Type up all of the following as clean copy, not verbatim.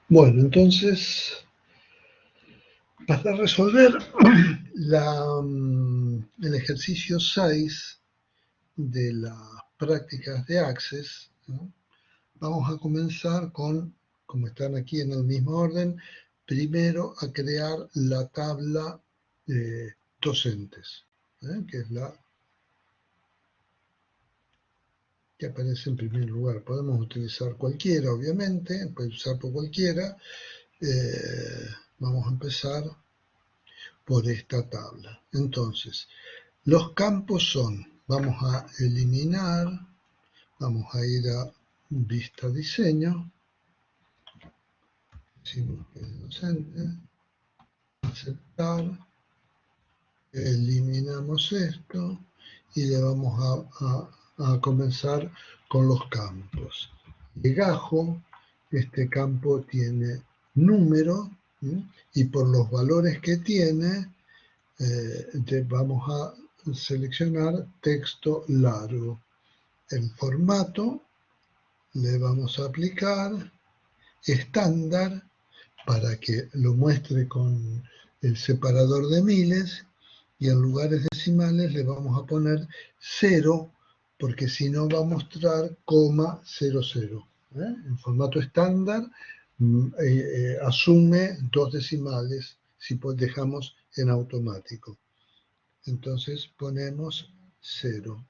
Bueno, entonces, para resolver el ejercicio 6 de las prácticas de Access, ¿no? Vamos a comenzar con, como están aquí en el mismo orden, primero a crear la tabla docentes, que es la que aparece en primer lugar. Podemos utilizar cualquiera, obviamente, puede usar por cualquiera. Vamos a empezar por esta tabla. Entonces, los campos son, vamos a eliminar, vamos a ir a vista diseño, decimos que es docente, aceptar, eliminamos esto y le vamos a comenzar con los campos. Legajo, este campo tiene número, ¿sí? Y por los valores que tiene vamos a seleccionar texto largo. El formato le vamos a aplicar estándar para que lo muestre con el separador de miles y en lugares decimales le vamos a poner 0 porque si no va a mostrar coma 00. En formato estándar asume dos decimales si dejamos en automático. Entonces ponemos 0.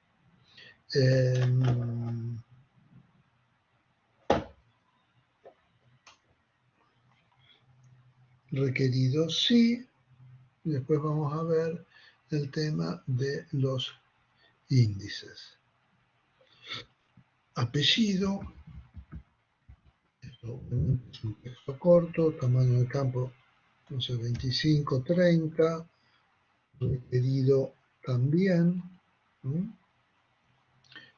Requerido sí. Y después vamos a ver el tema de los índices. Apellido, esto es un texto corto, tamaño de campo, no sé, 25, 30, requerido también.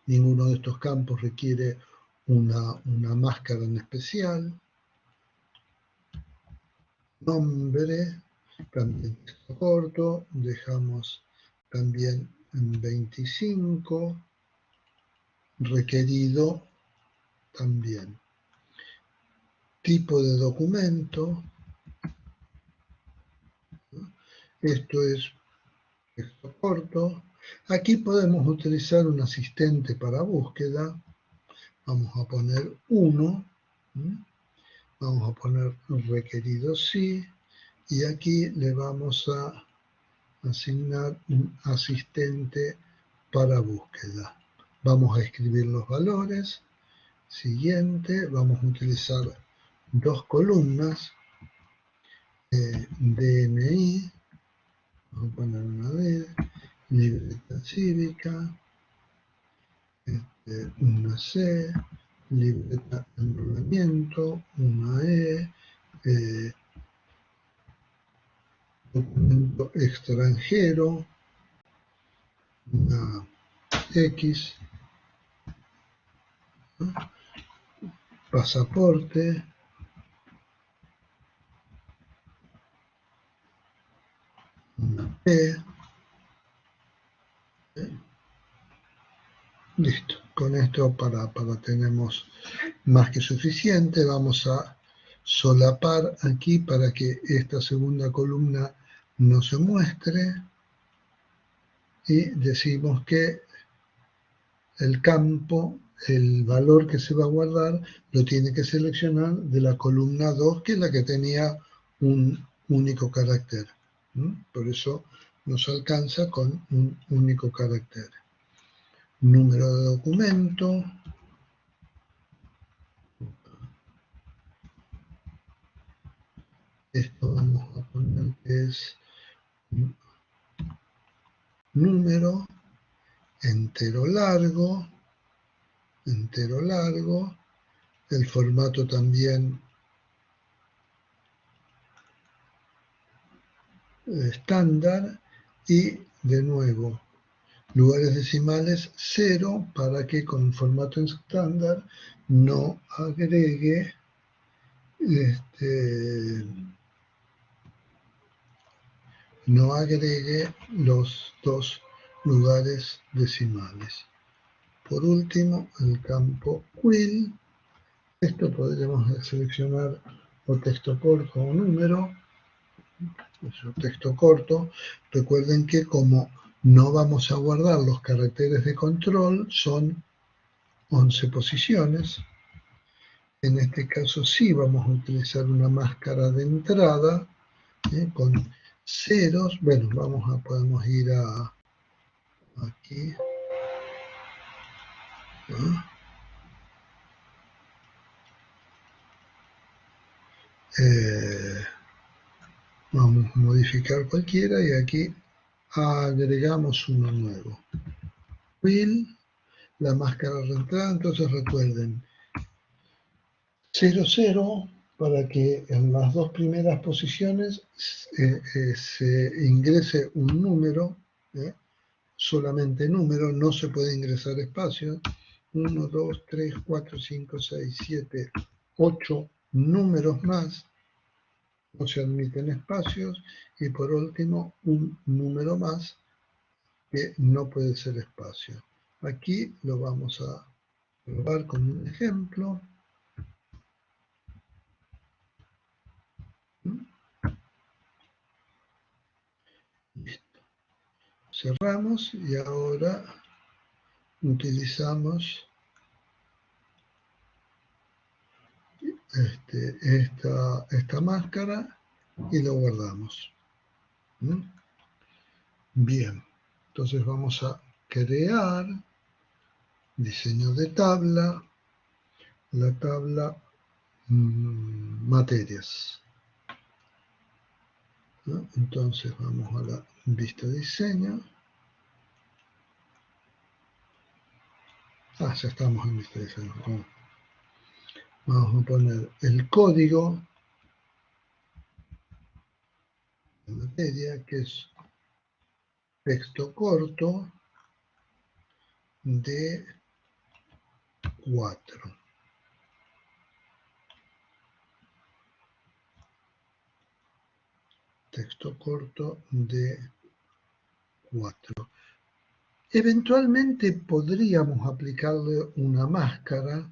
Ninguno de estos campos requiere una máscara en especial. Nombre, también texto corto, dejamos también en 25, requerido también. Tipo de documento, esto es texto corto. Aquí podemos utilizar un asistente para búsqueda. Vamos a poner 1, vamos a poner requerido sí, y aquí le vamos a asignar un asistente para búsqueda. Vamos a escribir los valores. Siguiente, vamos a utilizar dos columnas. DNI, vamos a poner una D, libreta cívica, una C, libreta de enrolamiento, una documento extranjero, una X, ¿no? Pasaporte, una P, listo. Con esto tenemos más que suficiente. Vamos a solapar aquí para que esta segunda columna no se muestre y decimos que el campo, el valor que se va a guardar, lo tiene que seleccionar de la columna 2, que es la que tenía un único carácter. Por eso nos alcanza con un único carácter. Número de documento. Esto vamos a poner que es número entero largo, el formato también estándar y de nuevo lugares decimales 0 para que con formato estándar no agregue los dos lugares decimales. Por último, el campo quill. Esto podríamos seleccionar o texto corto o número. Eso, texto corto. Recuerden que como no vamos a guardar los caracteres de control, son 11 posiciones. En este caso sí vamos a utilizar una máscara de entrada con ceros. Bueno, podemos ir a aquí. Vamos a modificar cualquiera y aquí agregamos uno nuevo. Will, la máscara de entrada, entonces recuerden 0, 0 para que en las dos primeras posiciones se ingrese un número, solamente número, no se puede ingresar espacio. 1, 2, 3, 4, 5, 6, 7, 8 números más, no se admiten espacios, y por último un número más que no puede ser espacio. Aquí lo vamos a probar con un ejemplo. Listo. Cerramos y ahora utilizamos esta máscara y lo guardamos. Bien, entonces vamos a crear diseño de tabla, la tabla materias. Entonces vamos a la vista diseño. Ya estamos en vista diseño. Vamos a poner el código de materia, que es texto corto de 4. Texto corto de 4. Eventualmente podríamos aplicarle una máscara,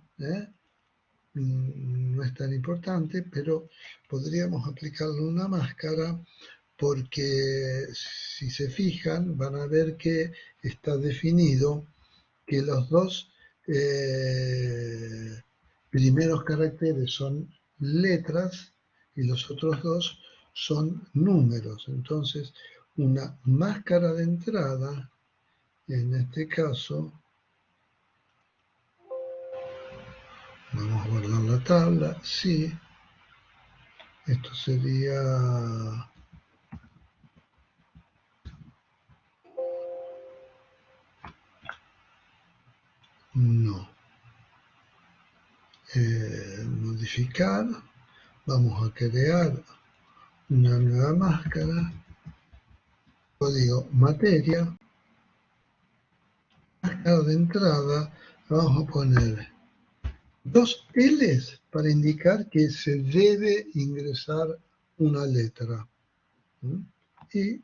no es tan importante, pero podríamos aplicarle una máscara porque si se fijan van a ver que está definido que los dos primeros caracteres son letras y los otros dos son números. Entonces, una máscara de entrada, en este caso, vamos a guardar la tabla, sí, esto sería... No. Modificar, vamos a crear una nueva máscara, código materia, máscara de entrada, vamos a poner dos L's para indicar que se debe ingresar una letra y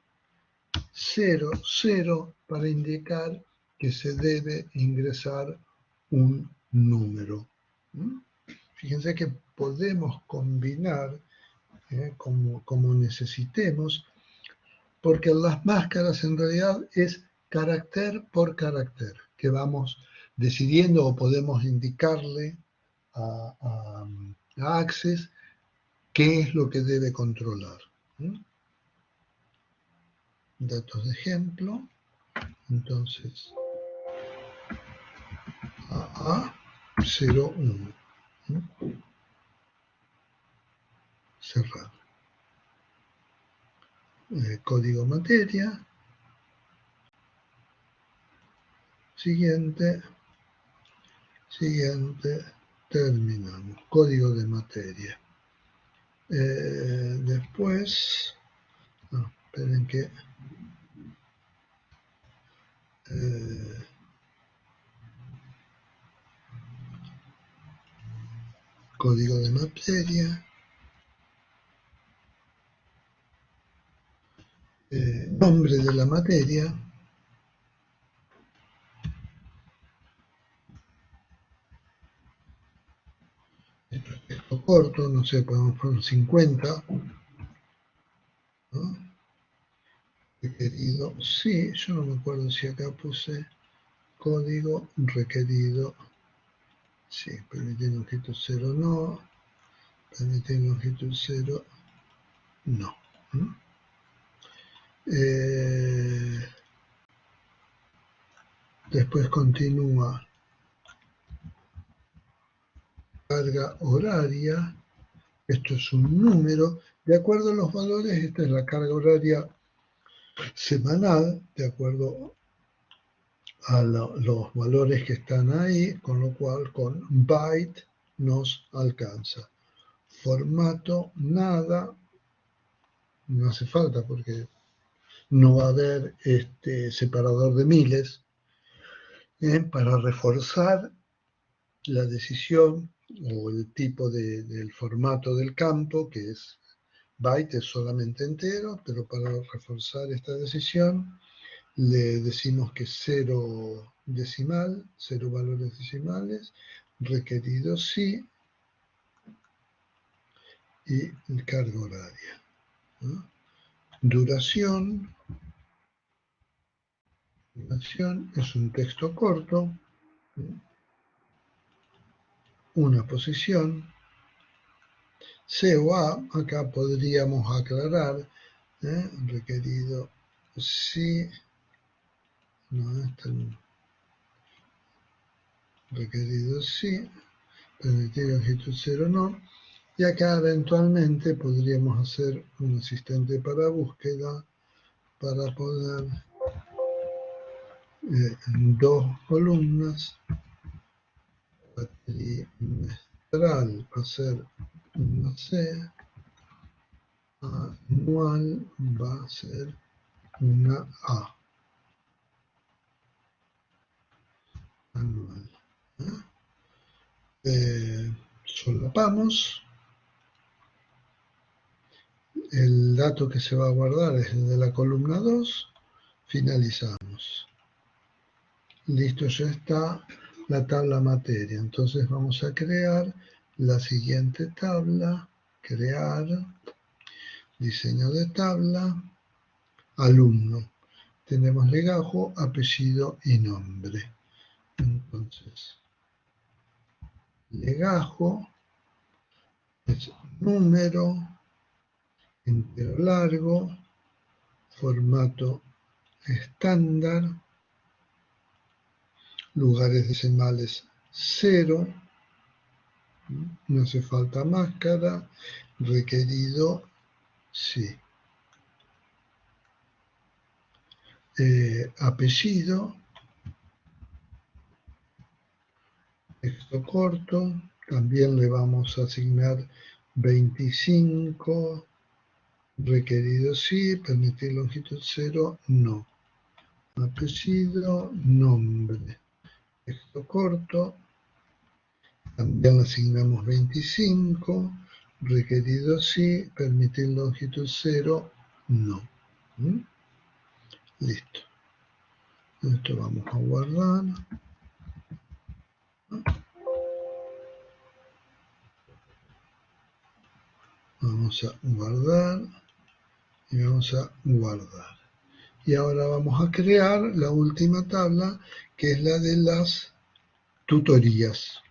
0, 0 para indicar que se debe ingresar un número. Fíjense que podemos combinar como necesitemos, porque las máscaras en realidad es carácter por carácter, que vamos decidiendo o podemos indicarle a Access qué es lo que debe controlar. Datos de ejemplo, entonces AA01, cerrar. Código materia, siguiente, terminamos. Código de materia. Después, esperen que código de materia, nombre de la materia, texto corto, no sé, podemos poner 50, ¿no? Requerido, sí, yo no me acuerdo si acá puse código requerido, sí, permitir longitud 0 no, permitir longitud 0 no. Después continúa carga horaria, esto es un número, de acuerdo a los valores, esta es la carga horaria semanal, de acuerdo a los valores que están ahí, con lo cual con byte nos alcanza. Formato, nada, no hace falta porque no va a haber separador de miles, para reforzar la decisión o el tipo del formato del campo, que es byte, es solamente entero, pero para reforzar esta decisión le decimos que cero decimal, cero valores decimales, requerido sí, y carga horaria, ¿no? Duración es un texto corto, una posición. C o A, acá podríamos aclarar, requerido sí, no es tan requerido sí, permitir longitud 0 no, y acá eventualmente podríamos hacer un asistente para búsqueda para poner dos columnas, trimestral va a ser una C, anual va a ser una A, anual. Solapamos, el dato que se va a guardar es el de la columna 2, finalizamos. Listo, ya está la tabla materia. Entonces vamos a crear la siguiente tabla, crear, diseño de tabla, alumno. Tenemos legajo, apellido y nombre. Entonces, legajo es número, entero largo, formato estándar, lugares decimales 0, no hace falta máscara, requerido sí. Apellido, texto corto, también le vamos a asignar 25, requerido sí, permitir longitud 0, no. Apellido, nombre, texto corto, también le asignamos 25, requerido sí, permitir longitud 0, no. Listo. Esto vamos a guardar. Vamos a guardar y vamos a guardar. Y ahora vamos a crear la última tabla, que es la de las tutorías.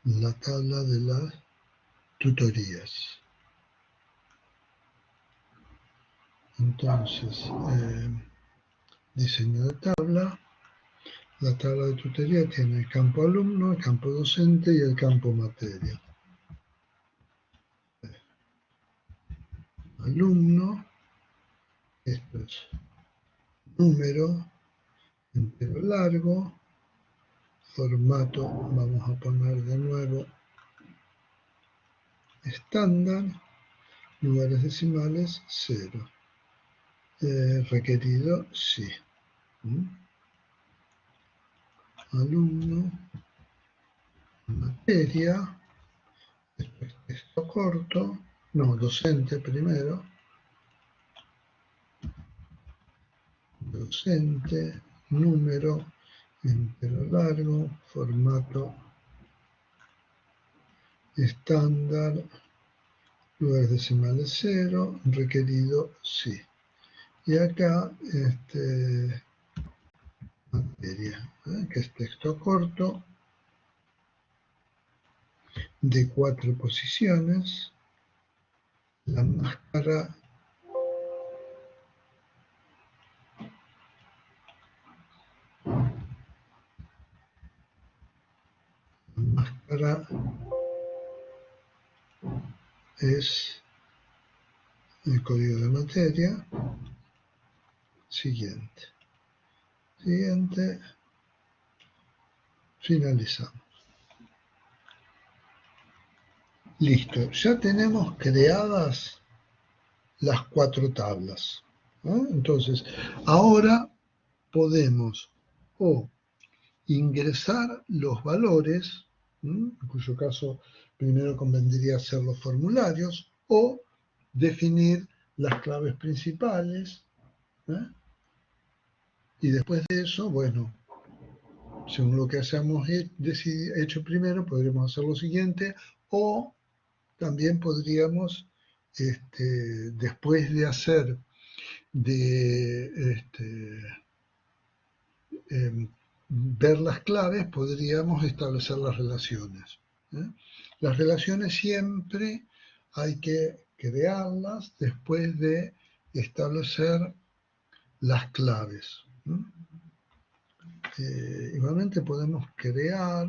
La tabla de las tutorías. Entonces, diseño de tabla. La tabla de tutoría tiene el campo alumno, el campo docente y el campo materia. Alumno, esto es número, entero largo, formato, vamos a poner de nuevo estándar, lugares decimales 0. Requerido sí. Alumno, materia, Texto corto, no, docente primero. Docente, número, entero largo, formato estándar, lugares decimales 0, requerido sí. Y acá, materia, que es texto corto, de 4 posiciones, la máscara es el código de materia. Siguiente. Siguiente. Finalizamos. Listo. Ya tenemos creadas las 4 tablas. Entonces, ahora podemos o ingresar los valores, en cuyo caso primero convendría hacer los formularios, o definir las claves principales, y después de eso, bueno, según lo que hayamos hecho primero, podríamos hacer lo siguiente, o también podríamos, después de hacer ver las claves, podríamos establecer las relaciones. Las relaciones siempre hay que crearlas después de establecer las claves. Igualmente podemos crear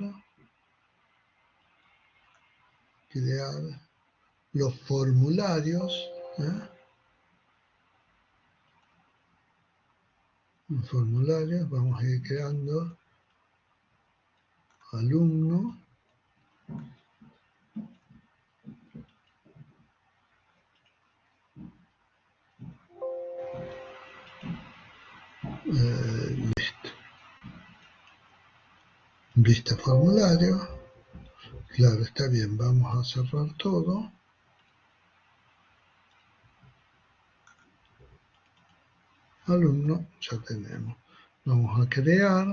los formularios. Los formularios, vamos a ir creando alumno, listo. Vista formulario, claro, está bien, vamos a cerrar todo. Alumno, ya tenemos. Vamos a crear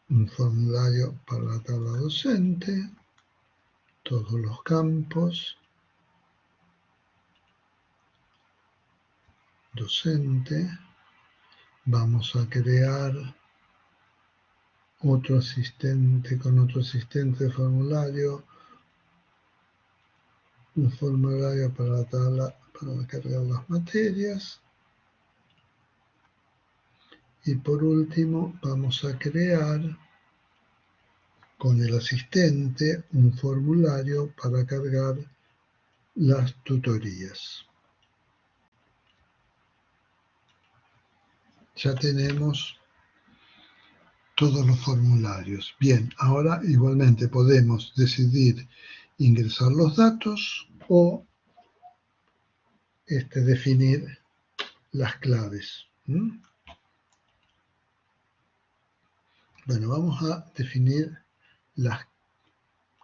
un formulario para la tabla docente, todos los campos, docente, vamos a crear otro asistente con otro asistente de formulario, un formulario para la tabla para cargar las materias. Y por último vamos a crear con el asistente un formulario para cargar las tutorías. Ya tenemos todos los formularios. Bien, ahora igualmente podemos decidir ingresar los datos o definir las claves. Bueno, vamos a definir las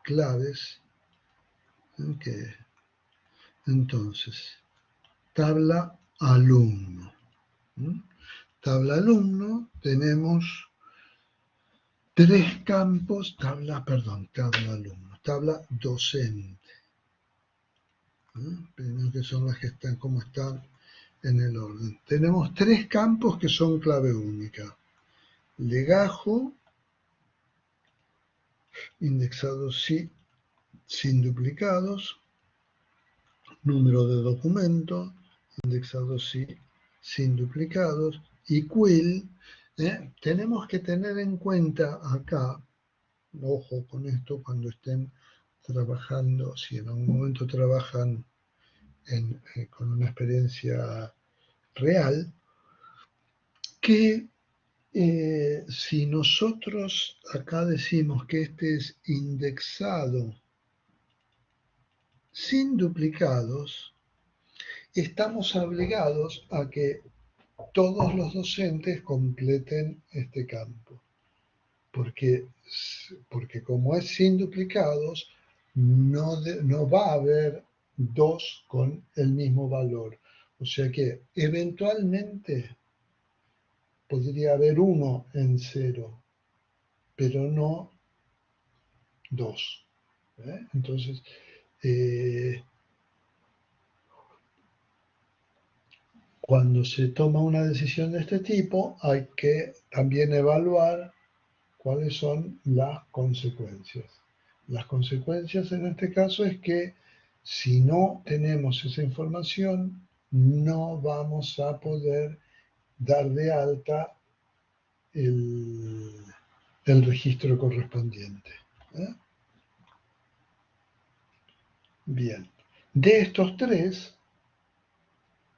claves. Entonces, tabla alumno. Tabla alumno, tenemos 3 campos, tabla alumno, tabla docente. Primero que son las que están como están en el orden. Tenemos 3 campos que son clave única. Legajo, indexado sí, sin duplicados. Número de documento, indexado sí, sin duplicados. Y quill, tenemos que tener en cuenta acá, ojo con esto cuando estén trabajando, si en algún momento trabajan con una experiencia real, que si nosotros acá decimos que este es indexado sin duplicados, estamos obligados a que todos los docentes completen este campo. porque como es sin duplicados, no va a haber dos con el mismo valor. O sea que eventualmente podría haber uno en 0, pero no 2. Entonces, cuando se toma una decisión de este tipo, hay que también evaluar cuáles son las consecuencias. Las consecuencias en este caso es que si no tenemos esa información, no vamos a poder dar de alta el registro correspondiente. Bien, de estos tres,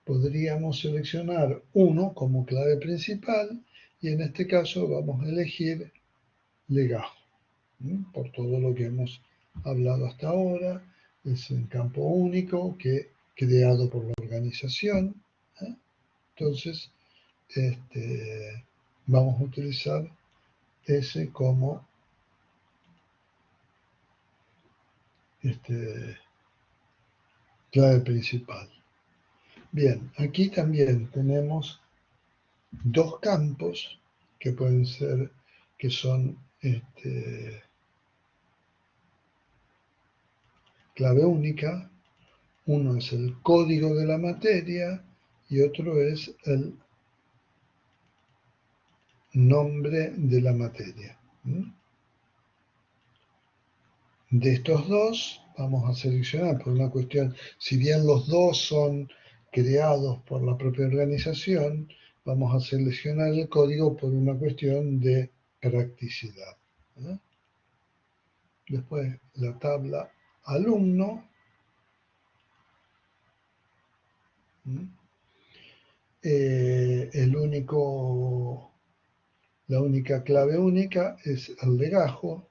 podríamos seleccionar uno como clave principal y en este caso vamos a elegir legajo. Por todo lo que hemos hablado hasta ahora, es un campo único creado por la organización. Entonces, vamos a utilizar ese como clave principal. Bien, aquí también tenemos dos campos que pueden ser, que son clave única. Uno es el código de la materia y otro es el nombre de la materia. De estos dos vamos a seleccionar por una cuestión, si bien los dos son creados por la propia organización, vamos a seleccionar el código por una cuestión de practicidad. Después la tabla alumno. La única clave única es el legajo.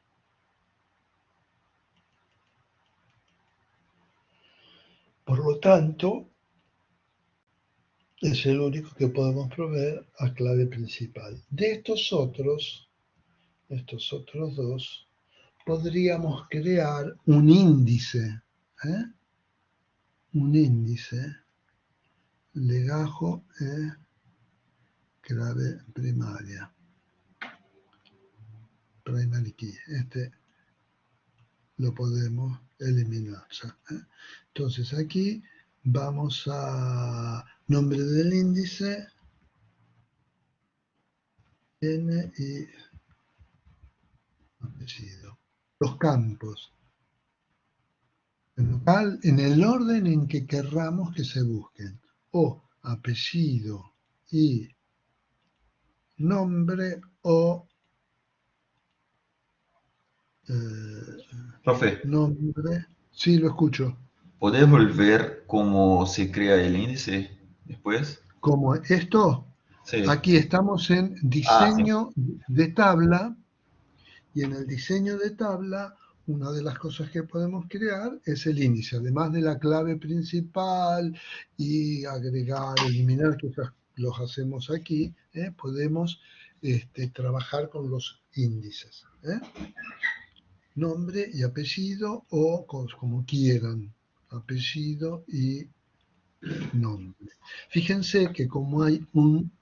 Por lo tanto, es el único que podemos proveer a clave principal. De estos otros dos, podríamos crear un índice. Un índice. Legajo es clave primaria. Primary key. Lo podemos eliminar. Entonces aquí vamos a nombre del índice n y apellido. Los campos en el orden en que querramos que se busquen, o apellido y nombre o Profe, nombre. Sí, lo escucho. ¿podés volver cómo se crea el índice después? Como esto, Sí. aquí estamos en Ah, sí. diseño de tabla. Y en el diseño de tabla, una de las cosas que podemos crear es el índice. Además de la clave principal y agregar, eliminar, que los hacemos aquí, podemos trabajar con los índices. Nombre y apellido o como quieran. Apellido y nombre. Fíjense que como hay un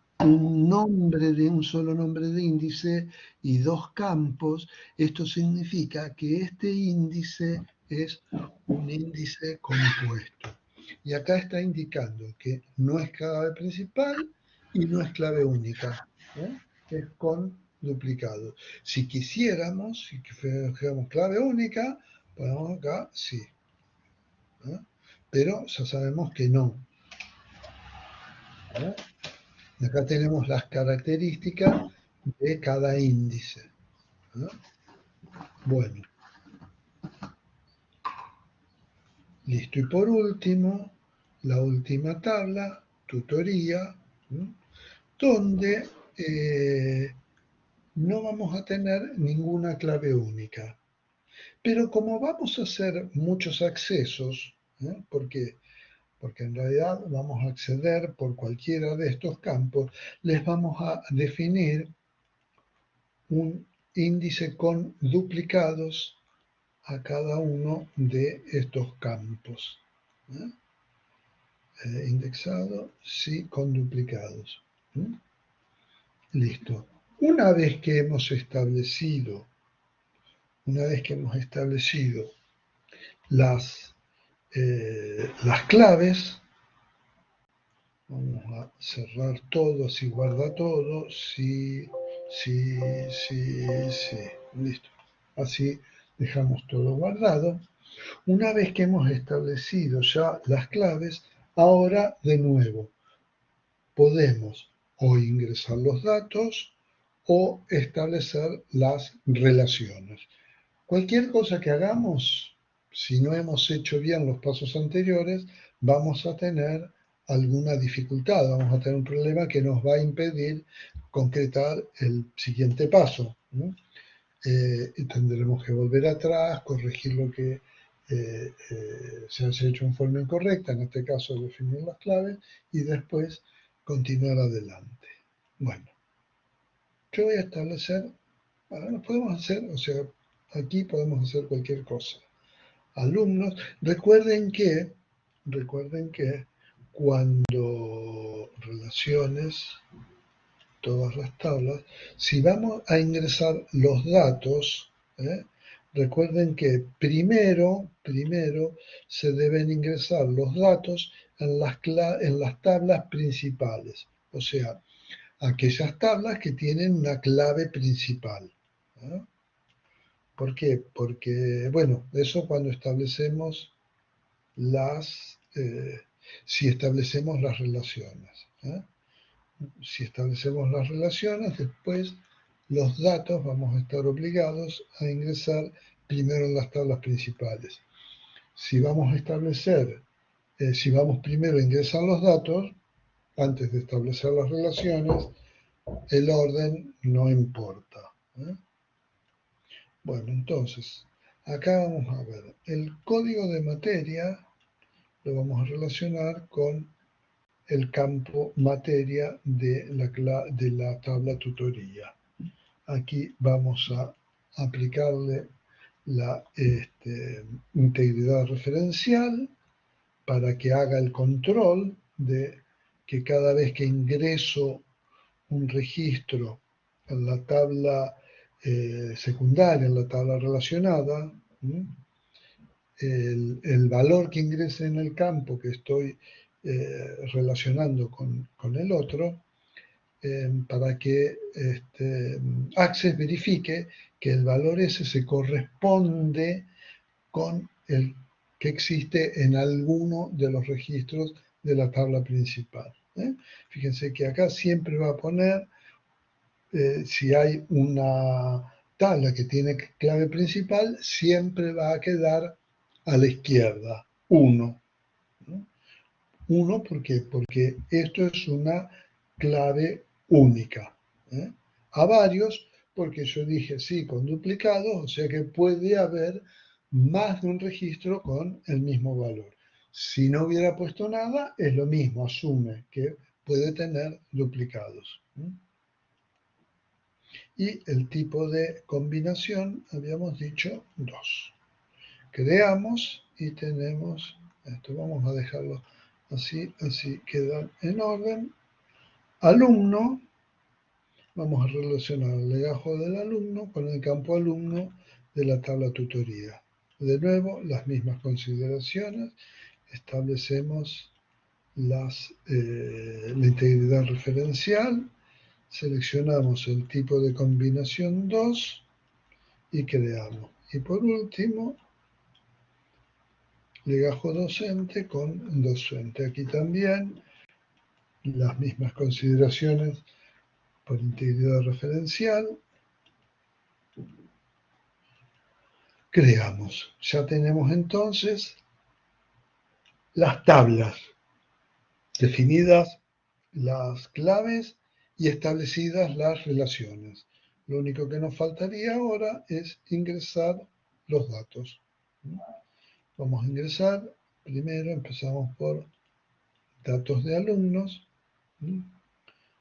solo nombre de índice y dos campos, esto significa que este índice es un índice compuesto. Y acá está indicando que no es clave principal y no es clave única. Es con duplicado. Si quisiéramos, si fuéramos clave única, ponemos acá sí. Pero ya sabemos que no. Acá tenemos las características de cada índice. Bueno, listo. Y por último, la última tabla, tutoría, donde no vamos a tener ninguna clave única. Pero como vamos a hacer muchos accesos, porque en realidad vamos a acceder por cualquiera de estos campos, les vamos a definir un índice con duplicados a cada uno de estos campos. Indexado, sí, con duplicados. Listo. Una vez que hemos establecido las claves, vamos a cerrar todo, así guarda todo, sí, sí, sí, sí, listo. Así dejamos todo guardado. Una vez que hemos establecido ya las claves, ahora de nuevo podemos o ingresar los datos o establecer las relaciones. Cualquier cosa que hagamos, si no hemos hecho bien los pasos anteriores, vamos a tener alguna dificultad, vamos a tener un problema que nos va a impedir concretar el siguiente paso. Tendremos que volver atrás, corregir lo que se haya hecho en forma incorrecta, en este caso definir las claves, y después continuar adelante. Bueno, yo voy a establecer, lo podemos hacer, o sea, aquí podemos hacer cualquier cosa. Alumnos, recuerden que cuando relaciones, todas las tablas, si vamos a ingresar los datos, recuerden que primero se deben ingresar los datos en las tablas principales, o sea, aquellas tablas que tienen una clave principal. ¿Por qué? Porque, bueno, eso cuando establecemos si establecemos las relaciones. Si establecemos las relaciones, después los datos vamos a estar obligados a ingresar primero en las tablas principales. Si vamos a establecer, si vamos primero a ingresar los datos, antes de establecer las relaciones, el orden no importa. Bueno, entonces, acá vamos a ver, el código de materia lo vamos a relacionar con el campo materia de la tabla tutoría. Aquí vamos a aplicarle la integridad referencial para que haga el control de que cada vez que ingreso un registro en la tabla secundaria, en la tabla relacionada, el valor que ingrese en el campo que estoy relacionando con el otro, para que Access verifique que el valor ese se corresponde con el que existe en alguno de los registros de la tabla principal. Fíjense que acá siempre va a poner, si hay una tabla que tiene clave principal, siempre va a quedar a la izquierda, 1. 1, ¿por qué? Porque esto es una clave única. A varios, porque yo dije sí, con duplicados, o sea que puede haber más de un registro con el mismo valor. Si no hubiera puesto nada, es lo mismo, asume que puede tener duplicados. Y el tipo de combinación, habíamos dicho 2. Creamos y tenemos, esto vamos a dejarlo así quedan en orden. Alumno, vamos a relacionar el legajo del alumno con el campo alumno de la tabla tutoría. De nuevo, las mismas consideraciones, establecemos la integridad referencial, seleccionamos el tipo de combinación 2 y creamos. Y por último, legajo docente con docente. Aquí también las mismas consideraciones por integridad referencial. Creamos. Ya tenemos entonces las tablas, definidas las claves y establecidas las relaciones. Lo único que nos faltaría ahora es ingresar los datos. Vamos a ingresar, primero empezamos por datos de alumnos.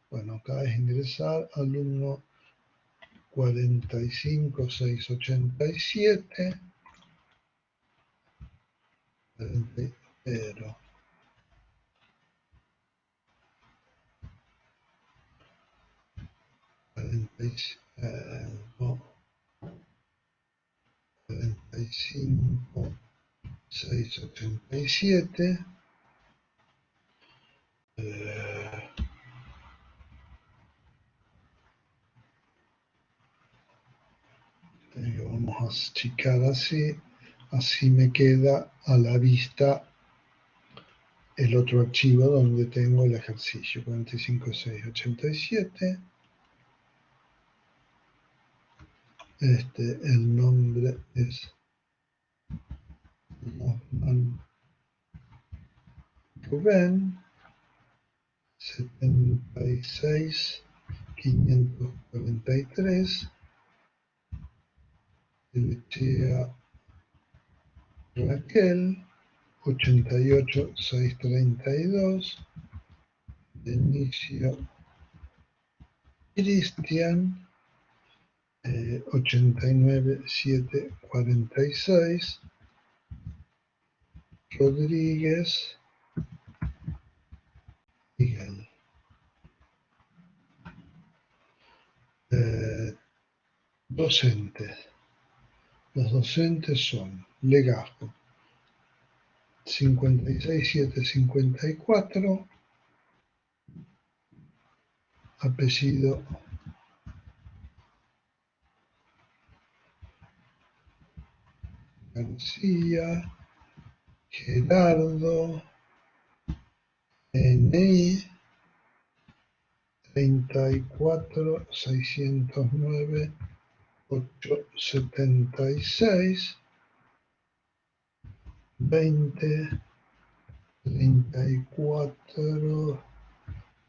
Bueno, acá es ingresar alumno 45,687, 0, 45,687, vamos a achicar así me queda a la vista el otro archivo donde tengo el ejercicio 45,687. El nombre es Rubén 76,543. Elechea Raquel 88,632. Inicio Cristian 89,746. Rodríguez Miguel. Docentes. Los docentes son Legajo 56,754. Apellido García, Gerardo, NI 34,609, 876, 20, 34,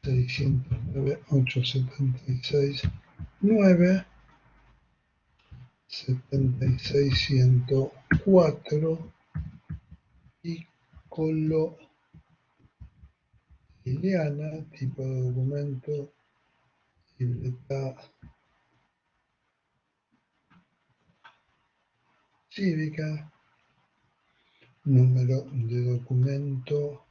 609, 876, 9, 76,104, Piccolo Liliana, tipo de documento, libreta cívica, número de documento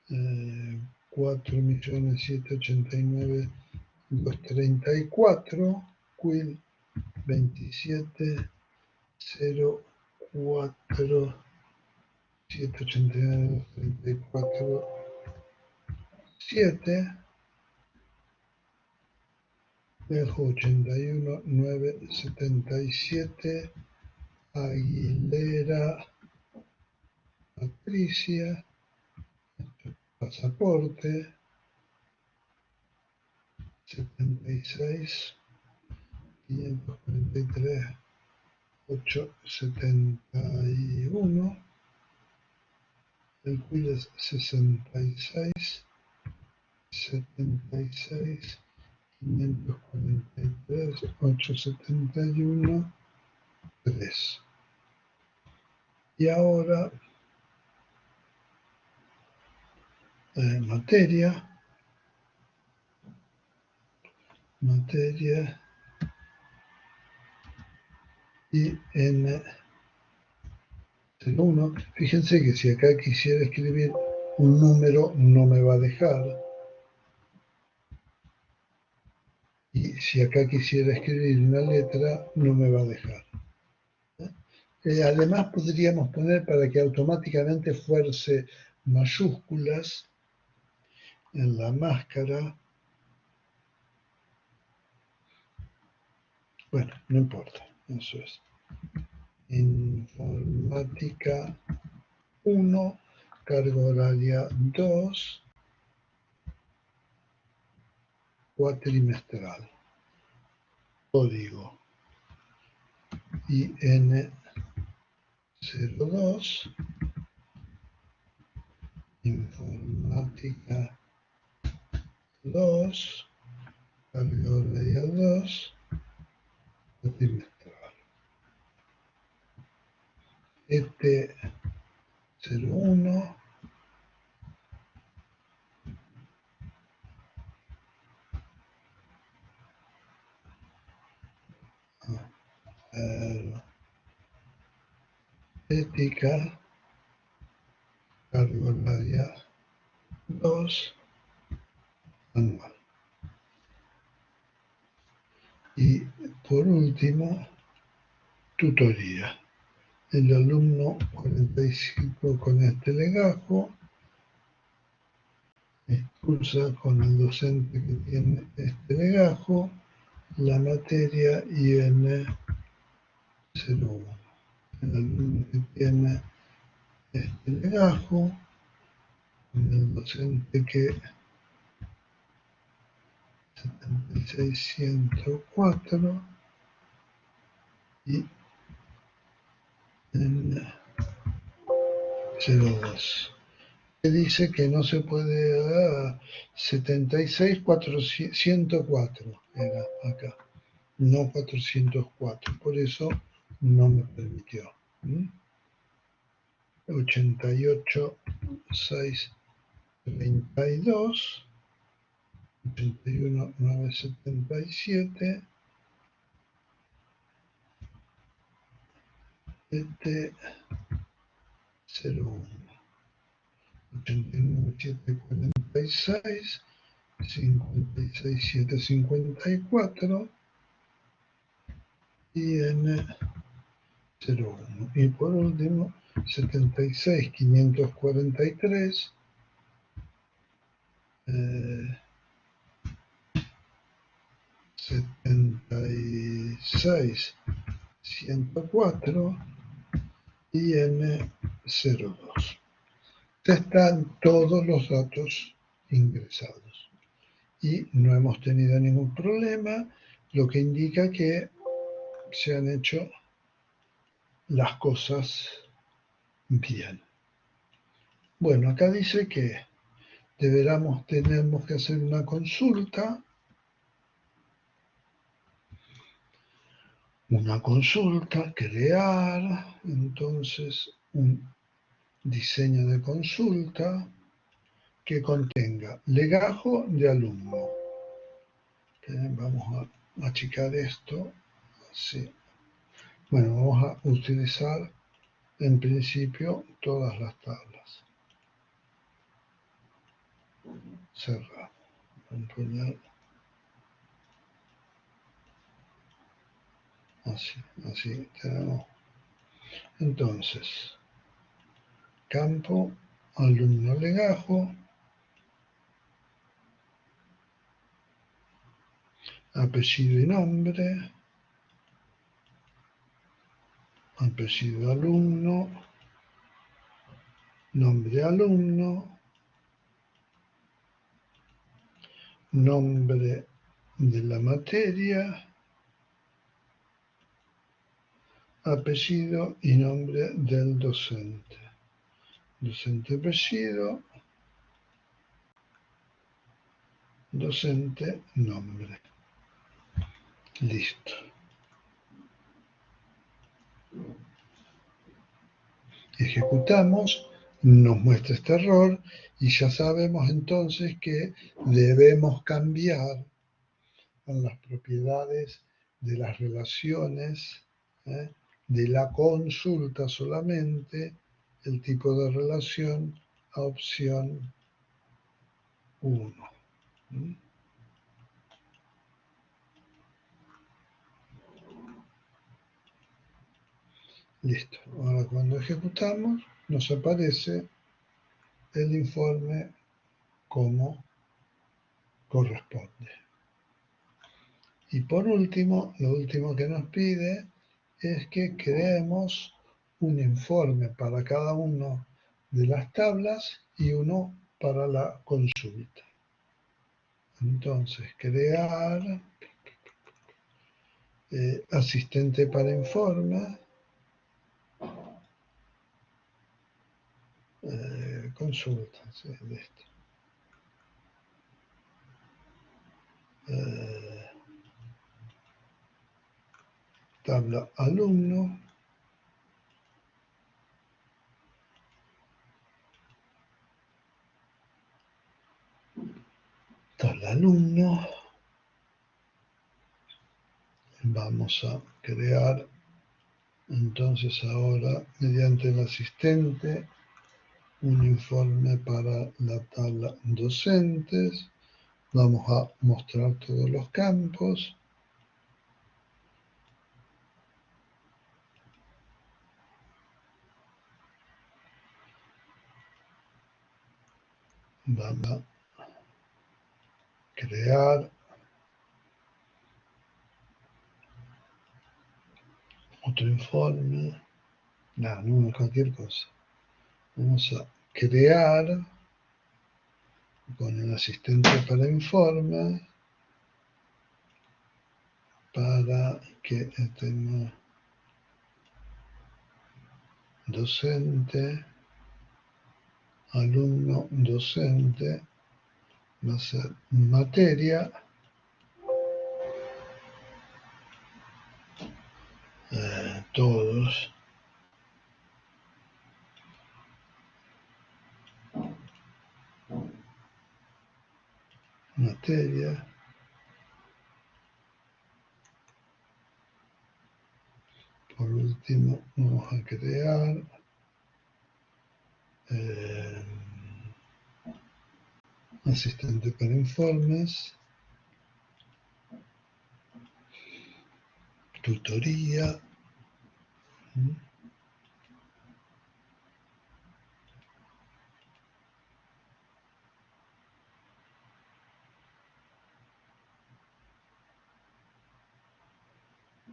4.789.234, Quill 27,04, 789.234, 7, Dejo 81,977, Aguilera Patricia, pasaporte 76,543, 871, el quiz es 66, 76, 543, 871, 3. Y ahora materia IN01. Fíjense que si acá quisiera escribir un número no me va a dejar. Y si acá quisiera escribir una letra no me va a dejar. Además podríamos poner para que automáticamente fuerce mayúsculas en la máscara. Bueno, no importa, eso es. Informática 1, carga horaria 2, cuatrimestral. Código IN02, informática 2, carga horaria 2, cuatrimestral. ET01, ética, carga horaria 2, anual. Y por último, tutoría. El alumno 45 con este legajo cursa con el docente que tiene este legajo la materia IN 01. El alumno que tiene este legajo con el docente que 7604 y en 02. Que dice que no se puede 76404 era acá, no 404, por eso no me permitió. 88.632, 81.977, este 01, 89.746, 56.754 y en 01. Y por último, 76.543, 76.104 y N02. Están todos los datos ingresados y no hemos tenido ningún problema, lo que indica que se han hecho las cosas bien. Bueno, acá dice que tenemos que hacer una consulta, crear entonces un diseño de consulta que contenga legajo de alumno. Vamos a achicar esto así. Bueno, vamos a utilizar en principio todas las tablas. Cerrar. Vamos a poner así tenemos. Entonces, campo, alumno legajo, apellido y nombre, apellido alumno, nombre alumno, nombre de la materia, apellido y nombre del docente. Docente apellido, docente nombre. Listo. Ejecutamos, nos muestra este error y ya sabemos entonces que debemos cambiar en las propiedades de las relaciones, de la consulta solamente, el tipo de relación a opción 1. Listo. Ahora cuando ejecutamos nos aparece el informe como corresponde. Y por último, lo último que nos pide es que creemos un informe para cada una de las tablas y uno para la consulta. Entonces, crear asistente para informe, consulta, sí, listo. Tabla alumno, tabla alumno, vamos a crear Entonces ahora, mediante el asistente, un informe para la tabla docentes. Vamos a mostrar todos los campos. Vamos a crear otro informe. No, cualquier cosa. Vamos a crear con el asistente para informe para que tenga docente, alumno, docente, va a ser materia, todos, materia, por último vamos a crear asistente para informes, tutoría,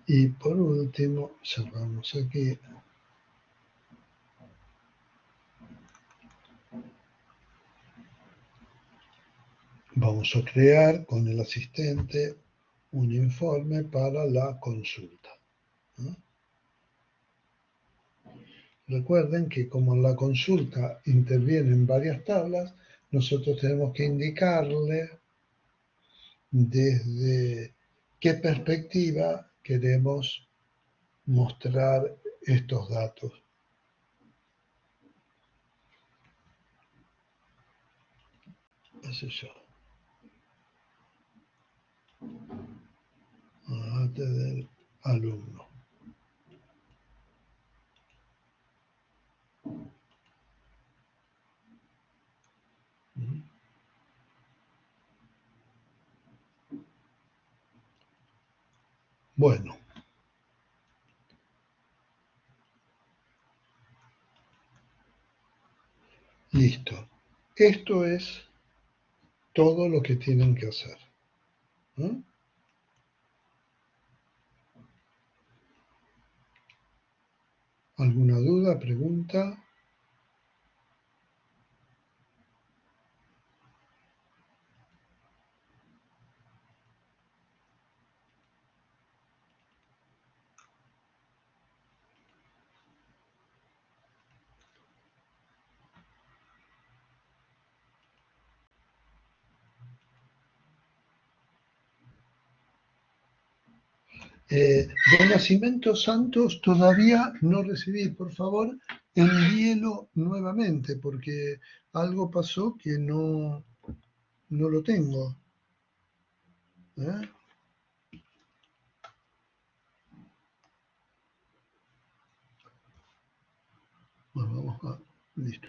y por último cerramos aquí. Vamos a crear con el asistente un informe para la consulta. Recuerden que como en la consulta intervienen varias tablas, nosotros tenemos que indicarle desde qué perspectiva queremos mostrar estos datos. Qué sé yo. Antes del alumno. Bueno. Listo. Esto es todo lo que tienen que hacer. ¿Alguna duda, pregunta? De Nacimiento Santos todavía no recibí. Por favor, envíelo nuevamente porque algo pasó que no lo tengo. Bueno, vamos a... Listo.